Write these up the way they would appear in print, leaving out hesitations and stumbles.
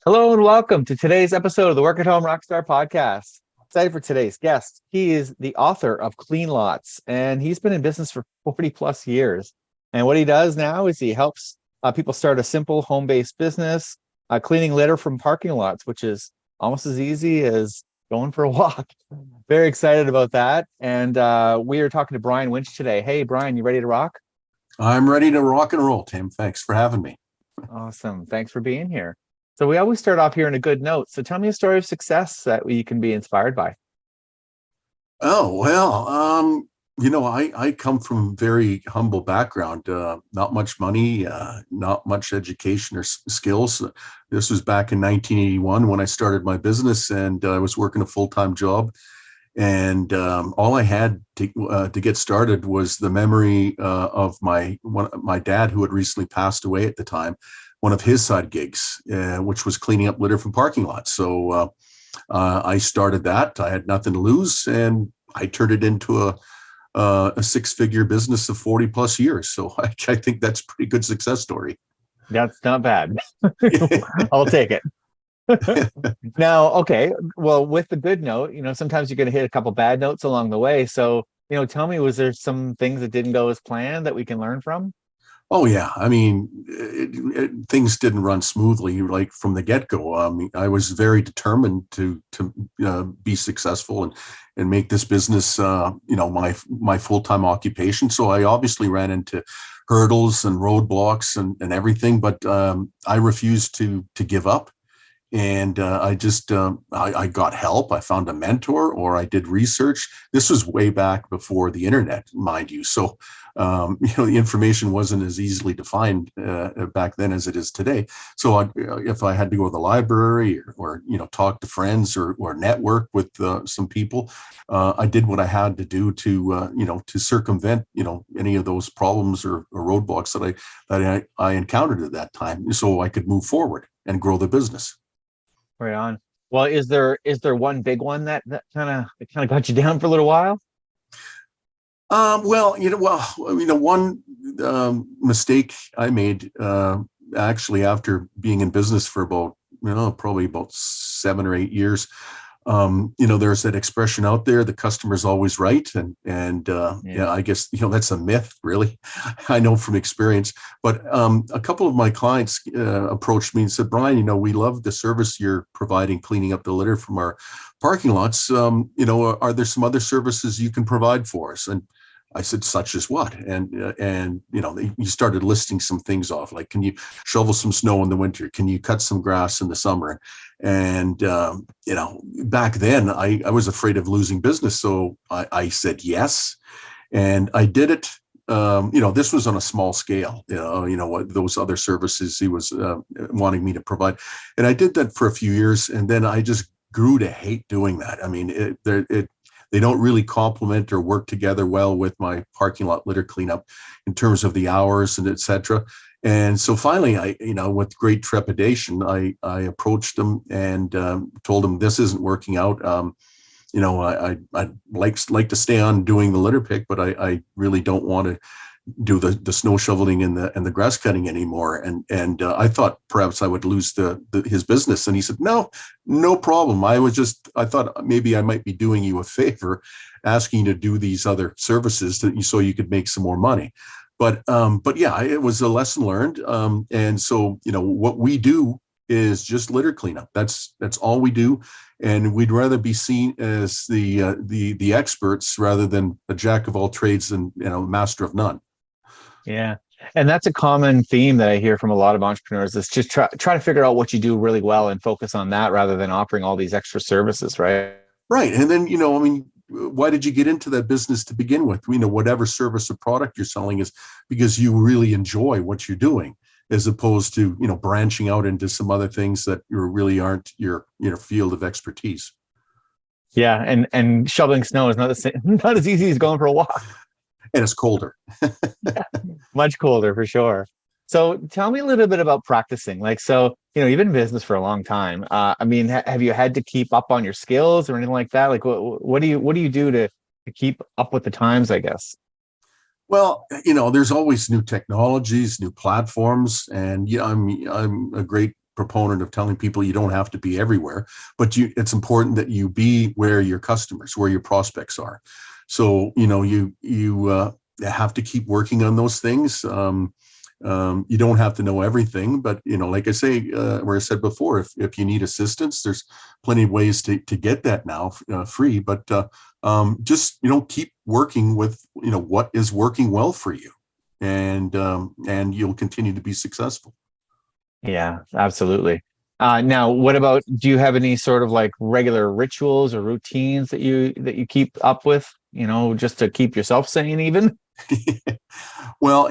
Hello and welcome to today's episode of the Work at Home Rockstar podcast. Excited for today's guest. He is the author of Cleanlots, and he's been in business for 40 plus years. And what he does now is he helps people start a simple home-based business, cleaning litter from parking lots, which is almost as easy as going for a walk. Very excited about that. And we are talking to Brian Winch today. Hey, Brian, you ready to rock? I'm ready to rock and roll, Tim. Thanks for having me. Awesome. Thanks for being here. So we always start off here in a good note. So tell me a story of success that you can be inspired by. Oh, well, I come from a very humble background, not much money, not much education or skills. This was back in 1981 when I started my business, and I was working a full-time job. And all I had to get started was the memory of my dad, who had recently passed away at the time, one of his side gigs, which was cleaning up litter from parking lots. So I started that. I had nothing to lose, and I turned it into a six-figure business of 40 plus years. So I think that's a pretty good success story. That's not bad. I'll take it. Now, okay. Well, with the good note, sometimes you're going to hit a couple bad notes along the way. So, tell me, was there some things that didn't go as planned that we can learn from? Oh yeah, I mean, things didn't run smoothly like from the get-go. I was very determined to be successful and make this business, my full-time occupation. So I obviously ran into hurdles and roadblocks and everything, but I refused to give up. And I got help. I found a mentor, or I did research. This was way back before the internet, mind you. So, the information wasn't as easily defined back then as it is today. So if I had to go to the library or talk to friends or network with some people, I did what I had to do to circumvent, any of those problems or roadblocks that I encountered at that time, so I could move forward and grow the business. Right on. Well, is there one big one that kind of got you down for a little while? One mistake I made actually after being in business for about, probably about 7 or 8 years. There's that expression out there: the customer's always right, and yeah, I guess that's a myth, really. I know from experience. But a couple of my clients approached me and said, "Brian, we love the service you're providing, cleaning up the litter from our parking lots. Are there some other services you can provide for us?" And I said, "Such as what?" And you started listing some things off, like, can you shovel some snow in the winter? Can you cut some grass in the summer? And back then I was afraid of losing business, so I said yes, and I did it. This was on a small scale. What those other services he was wanting me to provide, and I did that for a few years, and then I just grew to hate doing that. I mean, they don't really complement or work together well with my parking lot litter cleanup in terms of the hours and et cetera. And so finally, with great trepidation, I approached them and told them this isn't working out. I'd like to stay on doing the litter pick, but I really don't want to do the snow shoveling and the grass cutting anymore. And I thought perhaps I would lose his business. And he said, no problem. I thought maybe I might be doing you a favor, asking you to do these other services so you could make some more money. But yeah, it was a lesson learned. And so, what we do is just litter cleanup. That's all we do. And we'd rather be seen as the experts rather than a jack of all trades and, master of none. Yeah. And that's a common theme that I hear from a lot of entrepreneurs, is just try to figure out what you do really well and focus on that rather than offering all these extra services, right? Right. And then, why did you get into that business to begin with? Whatever service or product you're selling is because you really enjoy what you're doing, as opposed to, branching out into some other things that really aren't your field of expertise. Yeah. And shoveling snow is not not as easy as going for a walk. And it's colder. Much colder for sure. So tell me a little bit about practicing. Like, so, you've been in business for a long time. I mean, have you had to keep up on your skills or anything like that? Like, what do you do to keep up with the times, I guess? Well, there's always new technologies, new platforms, and I'm a great proponent of telling people you don't have to be everywhere, but it's important that you be where your customers, where your prospects are. So, you have to keep working on those things. You don't have to know everything, but like I say, where I said before, if you need assistance, there's plenty of ways to get that now free. But just keep working with what is working well for you, and you'll continue to be successful. Yeah, absolutely. Now, what about, do you have any sort of like regular rituals or routines that you keep up with, just to keep yourself sane even? Well,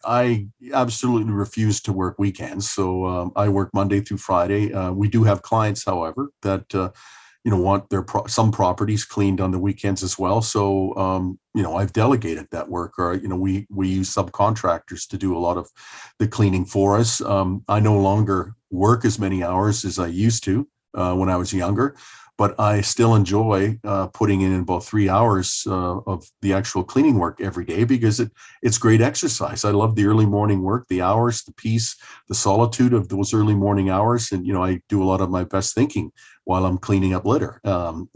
I absolutely refuse to work weekends. So I work Monday through Friday. We do have clients, however, that want their some properties cleaned on the weekends as well. So I've delegated that work, or we use subcontractors to do a lot of the cleaning for us. I no longer work as many hours as I used to when I was younger, but I still enjoy putting in about 3 hours of the actual cleaning work every day, because it's great exercise. I love the early morning work, the hours, the peace, the solitude of those early morning hours. And, I do a lot of my best thinking while I'm cleaning up litter.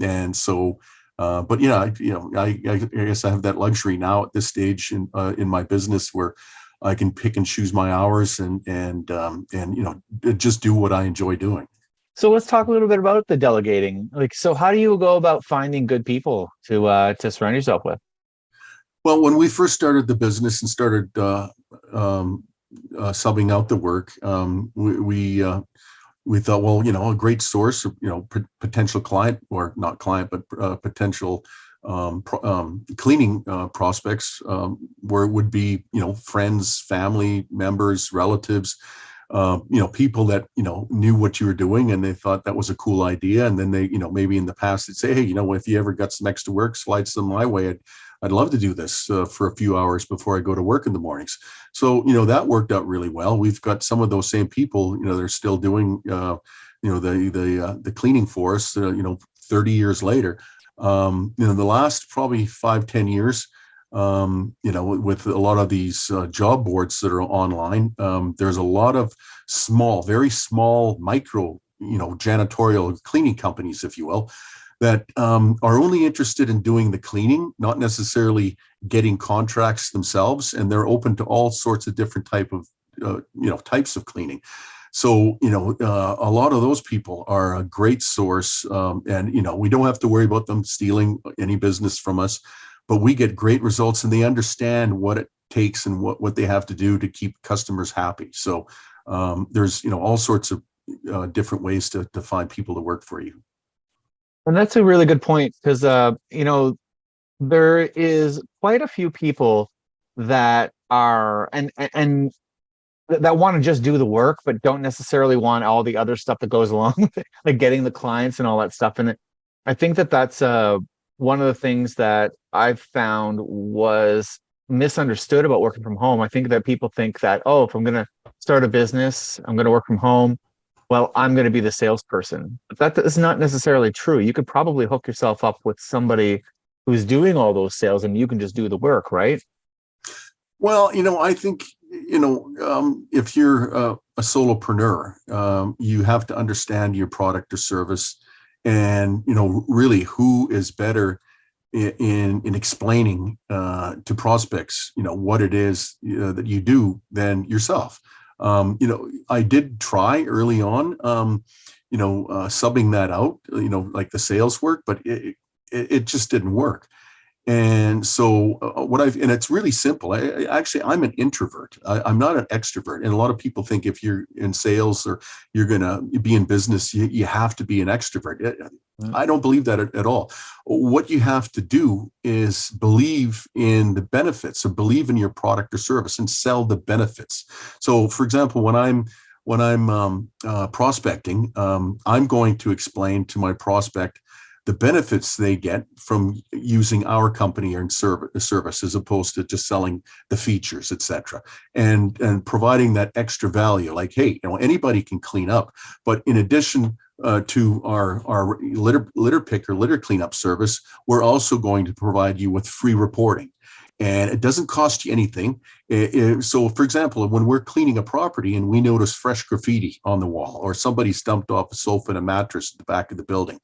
And so, but yeah, I guess I have that luxury now at this stage in my business, where I can pick and choose my hours and just do what I enjoy doing. So let's talk a little bit about the delegating. Like, so how do you go about finding good people to surround yourself with? Well, when we first started the business and started subbing out the work, we thought, well, a great source of potential client, or not client, but potential cleaning prospects, where it would be friends, family members, relatives. People that knew what you were doing, and they thought that was a cool idea. And then they maybe in the past they'd say, hey, if you ever got some extra work, slide some my way. I'd love to do this for a few hours before I go to work in the mornings. So that worked out really well. We've got some of those same people. They're still doing the cleaning for us. 30 years later. The last probably 5-10 years. With a lot of these job boards that are online, there's a lot of very small, micro, janitorial cleaning companies, if you will, that are only interested in doing the cleaning, not necessarily getting contracts themselves, and they're open to all sorts of different types of cleaning. So, a lot of those people are a great source, and we don't have to worry about them stealing any business from us. But we get great results, and they understand what it takes and what they have to do to keep customers happy. So there's all sorts of different ways to find people to work for you. And that's a really good point, because there is quite a few people that are and that want to just do the work, but don't necessarily want all the other stuff that goes along with it, like getting the clients and all that stuff. And I think that's one of the things that I've found was misunderstood about working from home. I think that people think that, oh, if I'm going to start a business, I'm going to work from home, well, I'm going to be the salesperson. But that is not necessarily true. You could probably hook yourself up with somebody who's doing all those sales, and you can just do the work, right? Well, I think, if you're a solopreneur, you have to understand your product or service, and really who is better in explaining to prospects what it is that you do than yourself. I did try early on subbing that out, like the sales work, but it just didn't work. And so and it's really simple. I'm an introvert. I'm not an extrovert. And a lot of people think if you're in sales or you're going to be in business, you have to be an extrovert. I don't believe that at all. What you have to do is believe in the benefits, or believe in your product or service and sell the benefits. So for example, when I'm prospecting, I'm going to explain to my prospect the benefits they get from using our company and service, as opposed to just selling the features, et cetera, and providing that extra value. Like, hey, anybody can clean up, but in addition to our litter picker, litter cleanup service, we're also going to provide you with free reporting. and it doesn't cost you anything. So, for example, when we're cleaning a property and we notice fresh graffiti on the wall, or somebody's dumped off a sofa and a mattress at the back of the building,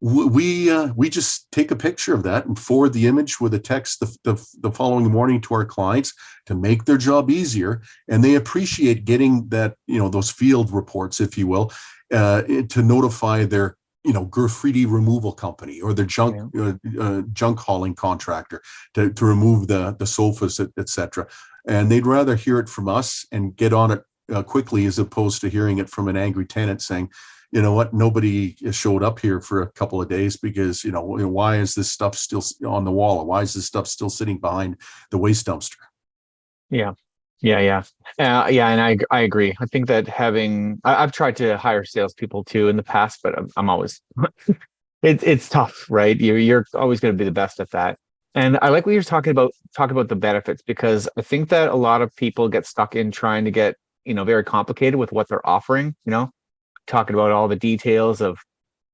we just take a picture of that and forward the image with a text the following morning to our clients to make their job easier. And they appreciate getting that, those field reports, if you will, to notify their graffiti removal company or their junk hauling contractor to remove the sofas, etc. And they'd rather hear it from us and get on it quickly, as opposed to hearing it from an angry tenant saying, you know what, nobody showed up here for a couple of days because, why is this stuff still on the wall? Or why is this stuff still sitting behind the waste dumpster? Yeah. Yeah. And I agree. I think that I've tried to hire salespeople too in the past, but I'm always, it's tough, right? You're always going to be the best at that. And I like what you're talking about, the benefits, because I think that a lot of people get stuck in trying to get, very complicated with what they're offering, talking about all the details of,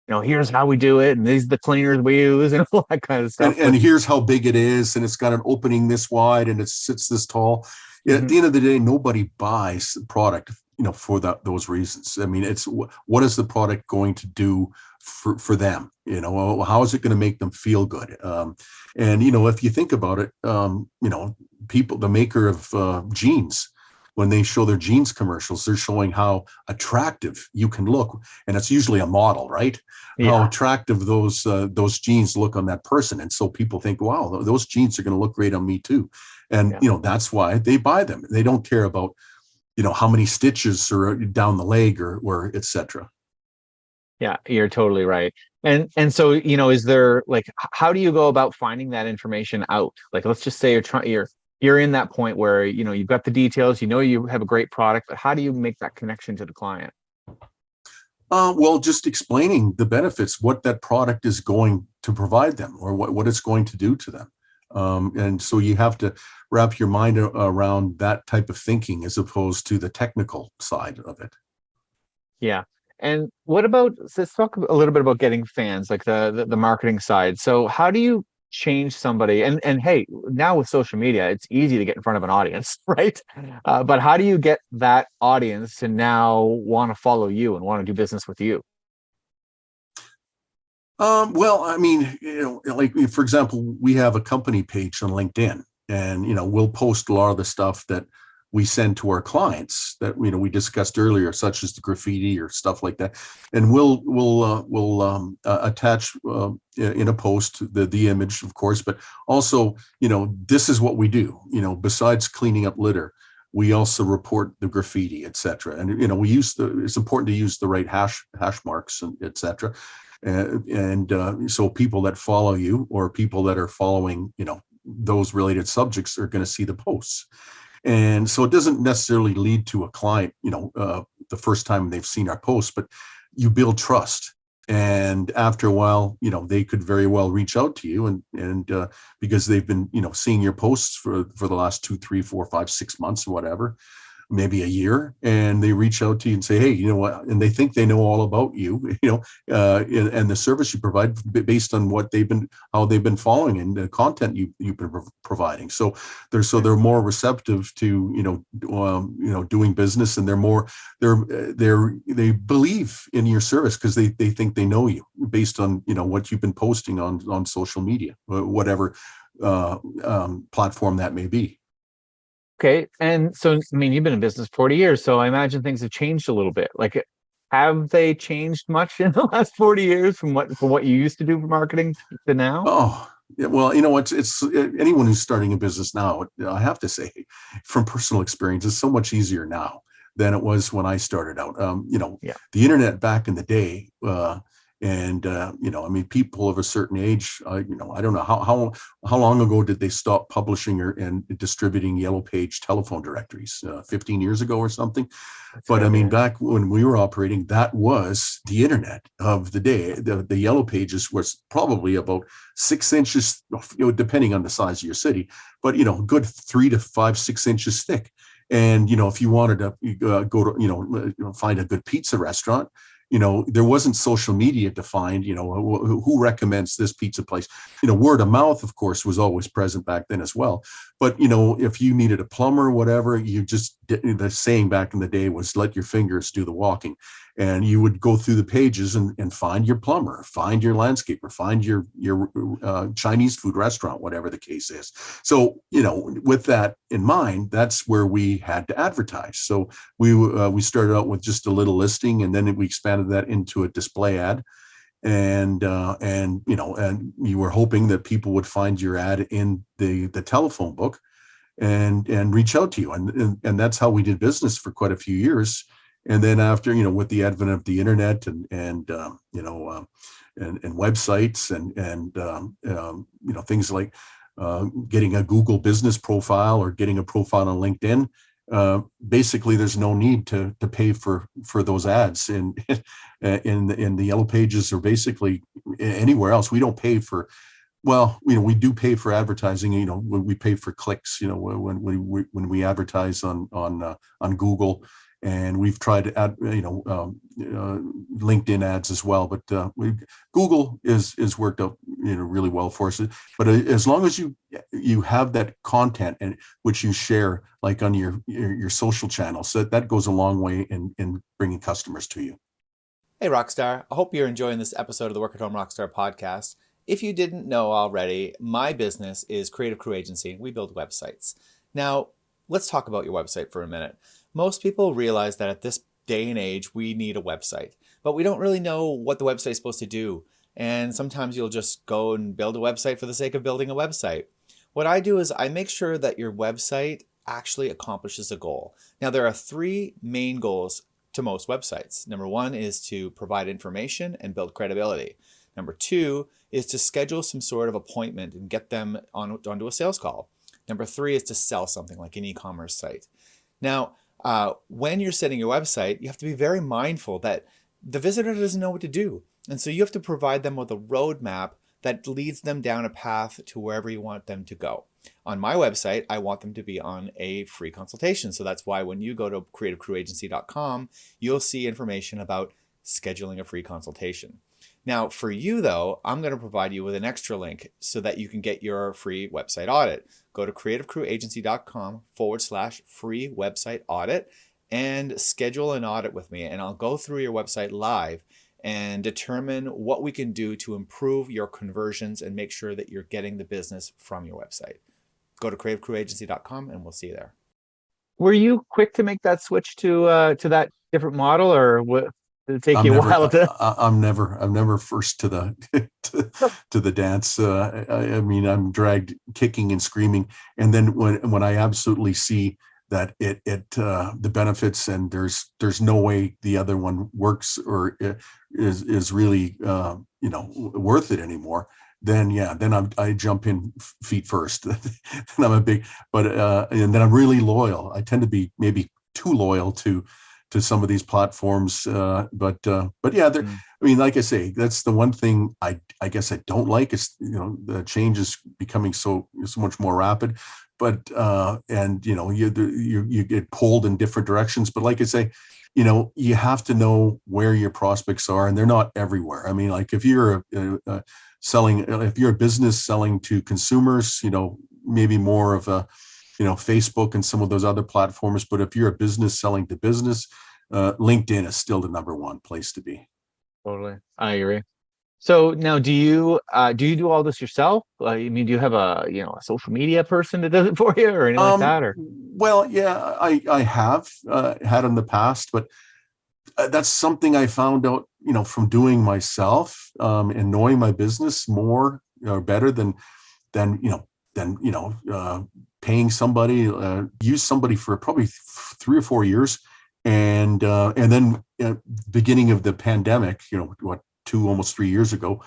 here's how we do it, and these are the cleaners we use, and all that kind of stuff. And here's how big it is, and it's got an opening this wide, and it sits this tall. At the end of the day, nobody buys the product, for those reasons. I mean, it's what is the product going to do for them? How is it going to make them feel good? And if you think about it, people, the maker of jeans, when they show their jeans commercials, they're showing how attractive you can look. And it's usually a model, right? Yeah. How attractive those jeans look on that person. And so people think, wow, those jeans are going to look great on me too. And, that's why they buy them. They don't care about, how many stitches are down the leg or et cetera. Yeah, you're totally right. And so, is there, like, how do you go about finding that information out? Like, let's just say you're in that point where, you've got the details, you have a great product, but how do you make that connection to the client? Well, just explaining the benefits, what that product is going to provide them, or what it's going to do to them. And so you have to wrap your mind around that type of thinking as opposed to the technical side of it. Yeah. And what about, let's talk a little bit about getting fans, like the marketing side. So how do you change somebody? And hey, now with social media, it's easy to get in front of an audience, right? But how do you get that audience to now want to follow you and want to do business with you? Well, I mean, like, for example, we have a company page on LinkedIn, and, we'll post a lot of the stuff that we send to our clients that, we discussed earlier, such as the graffiti or stuff like that. And we'll attach in a post the image, of course, but also, this is what we do, besides cleaning up litter. We also report the graffiti, et cetera. And, it's important to use the right hash marks, and et cetera. So people that follow you, or people that are following, those related subjects, are going to see the posts. And so it doesn't necessarily lead to a client, the first time they've seen our posts, but you build trust. And after a while, they could very well reach out to you, and because they've been, seeing your posts for the last 2, 3, 4, 5, 6 months or whatever, maybe a year, and they reach out to you and say, hey, you know what? And they think they know all about you, and the service you provide based on how they've been following and the content you've been providing. So they're more receptive to, doing business, and they believe in your service because they think they know you based on, what you've been posting on social media, whatever platform that may be. Okay. And so, I mean, you've been in business 40 years, so I imagine things have changed a little bit. Like, have they changed much in the last 40 years from what you used to do for marketing to now? Oh, yeah, well, it's anyone who's starting a business now, I have to say, from personal experience, it's so much easier now than it was when I started out. The internet back in the day, I mean, people of a certain age, I don't know how long ago did they stop publishing and distributing yellow page telephone directories? 15 years ago or something. But I mean, back when we were operating, that was the internet of the day. The yellow pages was probably about 6 inches, depending on the size of your city, but good 3 to 5, 6 inches thick. And if you wanted to go to find a good pizza restaurant, there wasn't social media to find, who recommends this pizza place. Word of mouth, of course, was always present back then as well. But, if you needed a plumber or whatever, the saying back in the day was let your fingers do the walking. And you would go through the pages and find your plumber, find your landscaper, find your Chinese food restaurant, whatever the case is. So, with that in mind, that's where we had to advertise. So we started out with just a little listing, and then we expanded that into a display ad. And you were hoping that people would find your ad in the telephone book and reach out to you. And that's how we did business for quite a few years. And then after, with the advent of the internet and websites and things like getting a Google business profile or getting a profile on LinkedIn, basically there's no need to pay for those ads in the yellow pages or basically anywhere else. We don't pay for. Well, we do pay for advertising. When we pay for clicks. When we advertise on Google. And we've tried to add, LinkedIn ads as well, but Google is worked out, really well for us. But as long as you have that content and which you share, like on your social channels, so that goes a long way in bringing customers to you. Hey, Rockstar! I hope you're enjoying this episode of the Work at Home Rockstar podcast. If you didn't know already, my business is Creative Crew Agency. We build websites. Now, let's talk about your website for a minute. Most people realize that at this day and age, we need a website, but we don't really know what the website is supposed to do. And sometimes you'll just go and build a website for the sake of building a website. What I do is I make sure that your website actually accomplishes a goal. Now, there are 3 main goals to most websites. Number 1 is to provide information and build credibility. Number 2 is to schedule some sort of appointment and get them onto a sales call. Number 3 is to sell something like an e-commerce site. Now, when you're setting your website, you have to be very mindful that the visitor doesn't know what to do. And so you have to provide them with a roadmap that leads them down a path to wherever you want them to go. On my website, I want them to be on a free consultation. So that's why when you go to creativecrewagency.com, you'll see information about scheduling a free consultation. Now, for you, though, I'm going to provide you with an extra link so that you can get your free website audit. Go to creativecrewagency.com/free website audit and schedule an audit with me. And I'll go through your website live and determine what we can do to improve your conversions and make sure that you're getting the business from your website. Go to creativecrewagency.com and we'll see you there. Were you quick to make that switch to that different model, or what? Did it take you a while to? I'm never first to the to the dance. I mean, I'm dragged kicking and screaming, and then when I absolutely see that the benefits and there's no way the other one works or is really worth it anymore, then I jump in feet first. Then I'm and then I'm really loyal. I tend to be maybe too loyal to some of these platforms, but yeah, I mean, like I say, that's the one thing I guess I don't like is the change is becoming so much more rapid, but and you get pulled in different directions. But like I say, you have to know where your prospects are, and they're not everywhere. I mean, like if you're if you're a business selling to consumers, maybe more of a Facebook and some of those other platforms. But if you're a business selling to business, LinkedIn is still the number 1 place to be. Totally, I agree. So now, do you do all this yourself? I mean, do you have a social media person that does it for you, or anything like that? Or well, yeah, I have had in the past, but that's something I found out, from doing myself and knowing my business more or better than paying somebody, use somebody for probably 3 or 4 years. And then beginning of the pandemic, almost 3 years ago,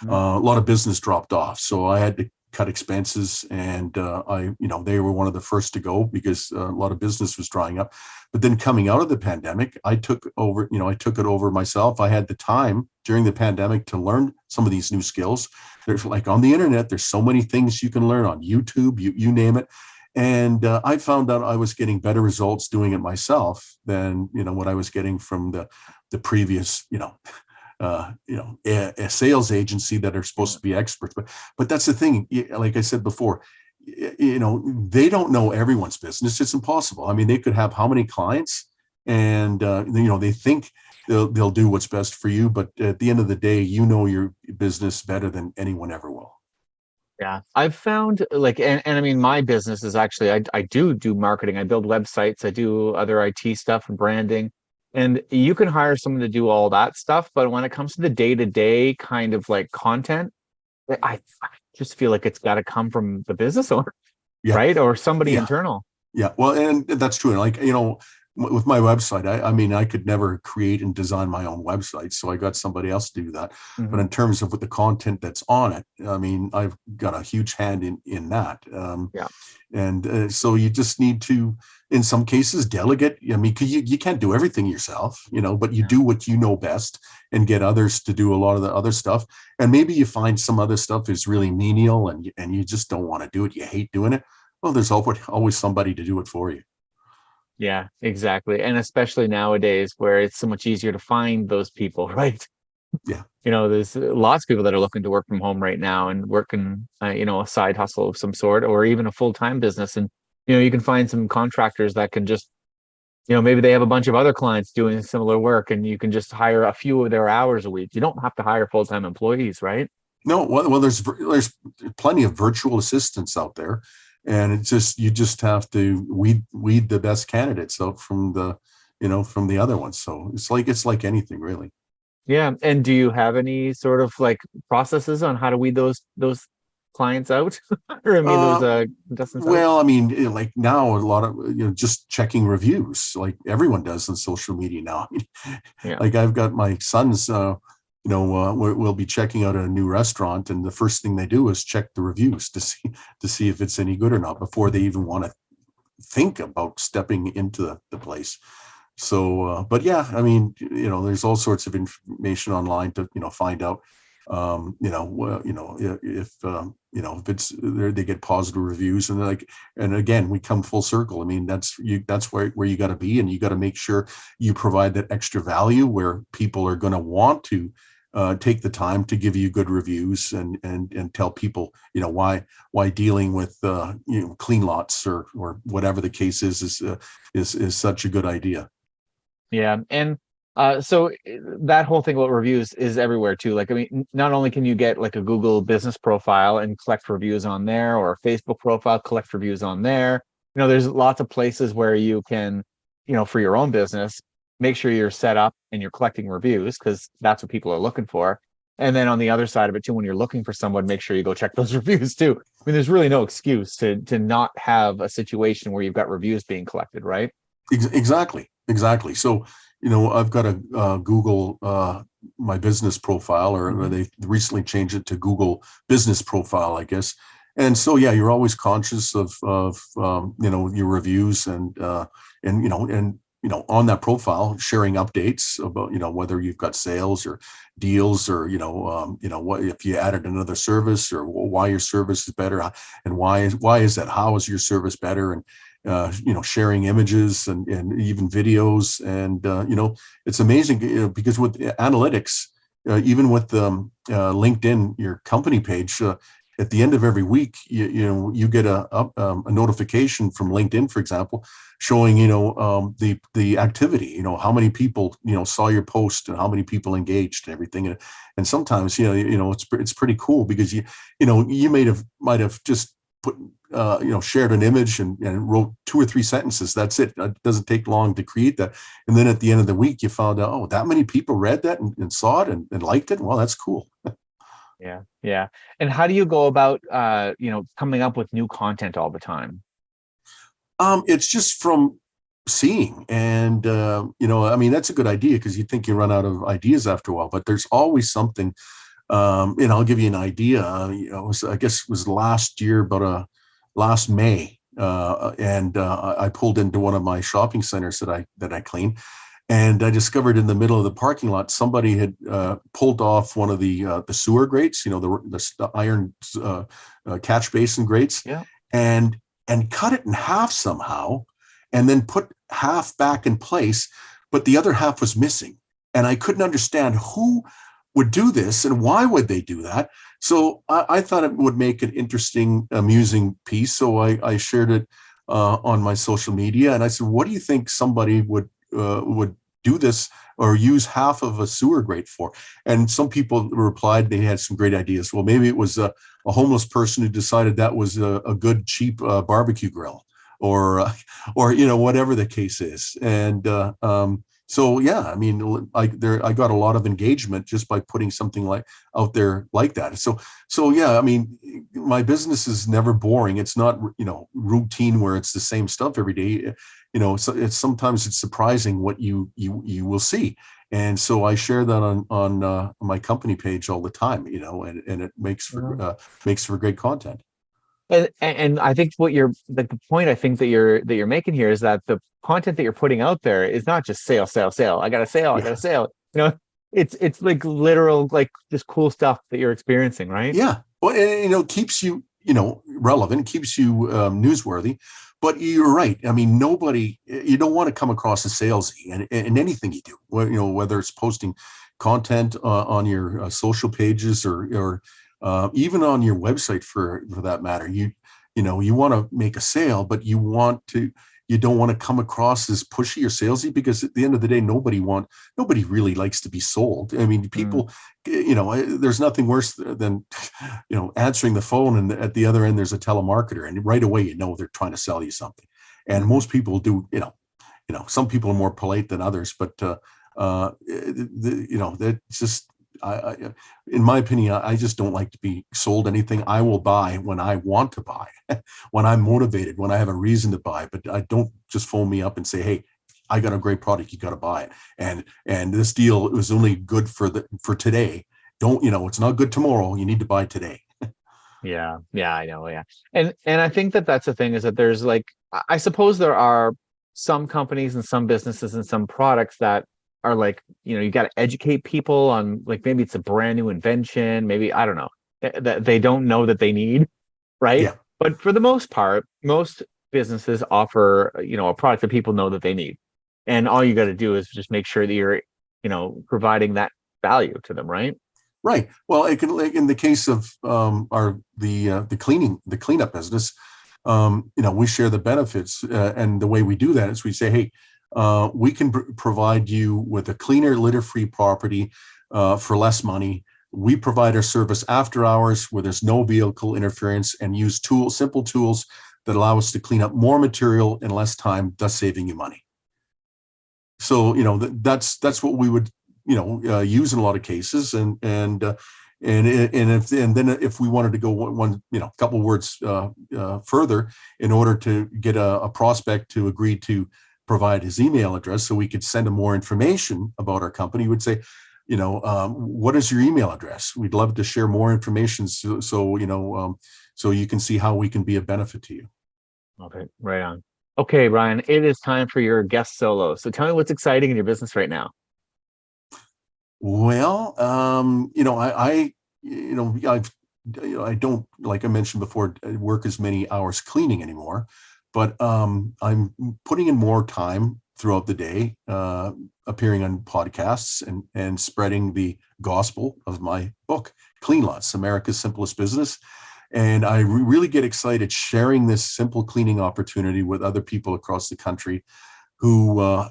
a lot of business dropped off. So I had to cut expenses, and they were one of the first to go because a lot of business was drying up. But then coming out of the pandemic, I took it over myself. I had the time during the pandemic to learn some of these new skills. There's like on the internet, there's so many things you can learn on YouTube, you name it. And I found out I was getting better results doing it myself than what I was getting from the the previous, a sales agency that are supposed to be experts. But that's the thing. Like I said before, they don't know everyone's business. It's impossible. I mean, they could have how many clients, and they think they'll do what's best for you, but at the end of the day, your business better than anyone ever will. Yeah, I've found like, and I mean, my business is actually, I do marketing. I build websites. I do other IT stuff and branding. And you can hire someone to do all that stuff. But when it comes to the day-to-day kind of like content, I just feel like it's got to come from the business owner, Yeah, right? Or somebody yeah, internal. yeah. Well, and that's true. And like, with my website, I mean, I could never create and design my own website, so I got somebody else to do that. But Mhm. in terms of what the content that's on it, I mean, I've got a huge hand in that. Yeah. And so you just need to, in some cases, delegate. I mean, 'cause you can't do everything yourself, but you do what you know best and get others to do a lot of the other stuff. And maybe you find some other stuff is really menial, and you just don't want to do it. You hate doing it. Well, there's always somebody to do it for you. Yeah, exactly. And especially nowadays where it's so much easier to find those people, right? Yeah. There's lots of people that are looking to work from home right now and working, a side hustle of some sort or even a full-time business. And, you can find some contractors that can just, maybe they have a bunch of other clients doing similar work and you can just hire a few of their hours a week. You don't have to hire full-time employees, right? No, well, there's plenty of virtual assistants out there, and it's just you just have to weed the best candidates out from the other ones. So it's like anything really. Yeah. And do you have any sort of like processes on how to weed those clients out? Or I mean those Uh, contestants out? well, I mean, like now a lot of just checking reviews, like everyone does on social media now. I mean, Yeah. like I've got my sons. We'll be checking out a new restaurant, and the first thing they do is check the reviews to see if it's any good or not before they even want to think about stepping into the place. So, but yeah, I mean, there's all sorts of information online to, find out, if it's there, they get positive reviews, and again, we come full circle. I mean, that's where you got to be, and you got to make sure you provide that extra value where people are going to want to take the time to give you good reviews and tell people, why dealing with, Cleanlots or whatever the case is such a good idea. Yeah. And so that whole thing about reviews is everywhere too. Like, I mean, not only can you get like a Google business profile and collect reviews on there, or a Facebook profile, collect reviews on there. There's lots of places where you can, for your own business, make sure you're set up and you're collecting reviews because that's what people are looking for. And then on the other side of it too, when you're looking for someone, make sure you go check those reviews too. I mean, there's really no excuse to not have a situation where you've got reviews being collected, right? Exactly. So, I've got a Google my business profile, or Mhm. they recently changed it to Google Business Profile, I guess. And so, yeah, you're always conscious of your reviews, and on that profile, sharing updates about whether you've got sales or deals, or what if you added another service, or why your service is better, and why is that? How is your service better? And sharing images and even videos. And, it's amazing, because with analytics, even with LinkedIn, your company page, at the end of every week, you get a notification from LinkedIn, for example, showing, the activity, how many people, saw your post and how many people engaged and everything. And sometimes, it's pretty cool because you might have just put, shared an image and wrote 2 or 3 sentences. That's it. It doesn't take long to create that. And then at the end of the week, you found out, oh, that many people read that and saw it and liked it. Well, that's cool. Yeah. Yeah. And how do you go about, coming up with new content all the time? It's just from seeing, and I mean, that's a good idea because you think you run out of ideas after a while, but there's always something. And I'll give you an idea. I guess it was last year, but last May, and I pulled into one of my shopping centers that I clean, and I discovered in the middle of the parking lot somebody had pulled off one of the sewer grates, the iron catch basin grates, Yeah. and cut it in half somehow, and then put half back in place, but the other half was missing. and I couldn't understand who would do this and why would they do that. So I thought it would make an interesting, amusing piece. So I shared it on my social media, and I said, "What do you think somebody would do this or use half of a sewer grate for?" And some people replied they had some great ideas. Well, maybe it was a homeless person who decided that was a good cheap barbecue grill, or whatever the case is. And so yeah, I mean, I got a lot of engagement just by putting something like out there like that. So yeah, I mean, my business is never boring. It's not routine where it's the same stuff every day. So it's sometimes it's surprising what you will see. And so I share that on my company page all the time, and it makes for great content. And I think what you're like the point I think that you're making here is that the content that you're putting out there is not just sale, sale, sale. I got a sale, I got a sale. It's like literal, like just cool stuff that you're experiencing, right? Yeah. Well, and, keeps you, relevant, keeps you newsworthy. But you're right. I mean, you don't want to come across as salesy in anything you do, whether it's posting content on your social pages or even on your website for that matter. You want to make a sale, but you don't want to come across as pushy or salesy, because at the end of the day, nobody really likes to be sold. I mean, people, there's nothing worse than, answering the phone and at the other end, there's a telemarketer, and right away, they're trying to sell you something. And most people do, some people are more polite than others, but, that's just, in my opinion, I just don't like to be sold anything. I will buy when I want to buy, when I'm motivated, when I have a reason to buy. But I don't just phone me up and say, "Hey, I got a great product. You got to buy it." And this deal is only good for today. Don't it's not good tomorrow. You need to buy today. Yeah, I know. Yeah, and I think that's the thing, is that there's like, I suppose there are some companies and some businesses and some products that are like, you got to educate people on, like, maybe it's a brand new invention, maybe, I don't know, that they don't know that they need, right? Yeah. But for the most part, most businesses offer, a product that people know that they need. And all you got to do is just make sure that you're, providing that value to them, right? Right. Well, it can, like in the case of the cleanup business, we share the benefits, and the way we do that is we say, "Hey, we can provide you with a cleaner, litter-free property for less money. We provide our service after hours where there's no vehicle interference, and use simple tools that allow us to clean up more material in less time, thus saving you money." So, that's what we would, use in a lot of cases. If we wanted to go one couple words further, in order to get a prospect to agree to provide his email address so we could send him more information about our company, would say, what is your email address? We'd love to share more information so you can see how we can be a benefit to you. Okay, right on. Okay, Brian, it is time for your guest solo. So tell me what's exciting in your business right now. Well, I don't, like I mentioned before, work as many hours cleaning anymore, but I'm putting in more time throughout the day, appearing on podcasts and spreading the gospel of my book, Cleanlots, America's Simplest Business. And I really get excited sharing this simple cleaning opportunity with other people across the country who,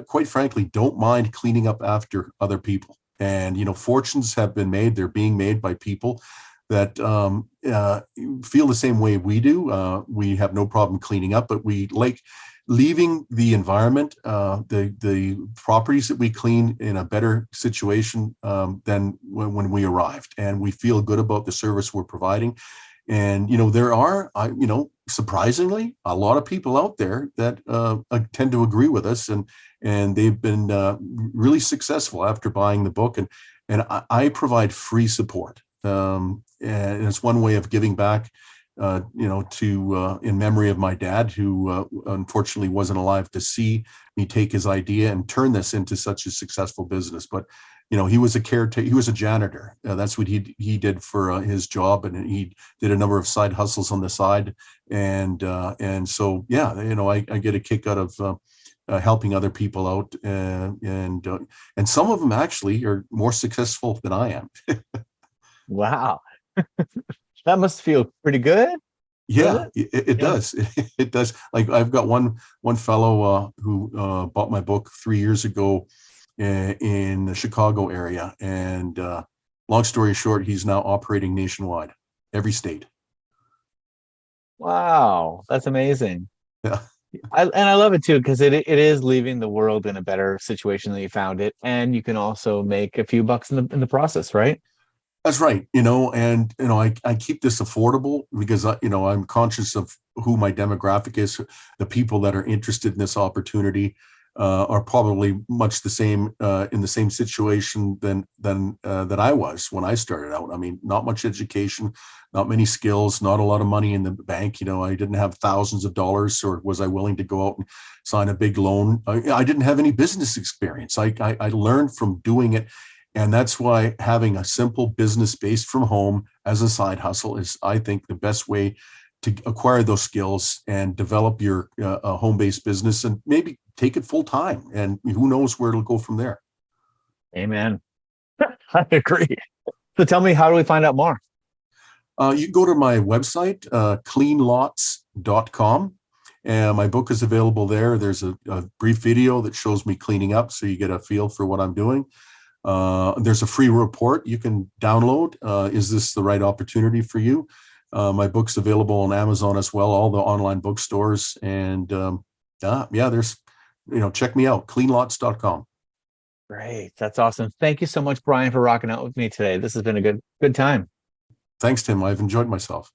quite frankly, don't mind cleaning up after other people. And, fortunes have been made. They're being made by people that feel the same way we do. We have no problem cleaning up, but we like leaving the environment, the properties that we clean, in a better situation than when we arrived. And we feel good about the service we're providing. And, there are, surprisingly, a lot of people out there that tend to agree with us, and they've been really successful after buying the book. And I provide free support. And it's one way of giving back, to in memory of my dad, who unfortunately wasn't alive to see me take his idea and turn this into such a successful business. But he was a caretaker. He was a janitor. That's what he did for his job, and he did a number of side hustles on the side. And so yeah, I get a kick out of helping other people out, and some of them actually are more successful than I am. Wow. That must feel pretty good, does Yeah, it? it Yeah. does. It does. Like I've got one fellow who bought my book 3 years ago in the Chicago area, and long story short, he's now operating nationwide, every state. Wow. That's amazing. Yeah. I love it too, because it is leaving the world in a better situation than you found it. And you can also make a few bucks in the process, right? That's right. And I keep this affordable because I'm conscious of who my demographic is. The people that are interested in this opportunity are probably much the same in the same situation than that I was when I started out. I mean, not much education, not many skills, not a lot of money in the bank. I didn't have thousands of dollars, or was I willing to go out and sign a big loan? I didn't have any business experience. I learned from doing it. And that's why having a simple business based from home as a side hustle is, I think, the best way to acquire those skills and develop your home-based business, and maybe take it full time. And who knows where it'll go from there. Amen. I agree. So tell me, how do we find out more? You can go to my website, cleanlots.com. And my book is available there. There's a brief video that shows me cleaning up, so you get a feel for what I'm doing. There's a free report you can download. Is this the right opportunity for you? My book's available on Amazon as well, all the online bookstores. And there's, check me out, cleanlots.com. Great. That's awesome. Thank you so much, Brian, for rocking out with me today. This has been a good time. Thanks, Tim. I've enjoyed myself.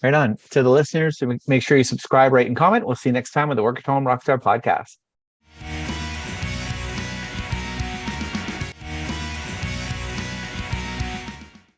Right on. To the listeners, make sure you subscribe, rate, and comment. We'll see you next time on the Work at Home Rockstar podcast.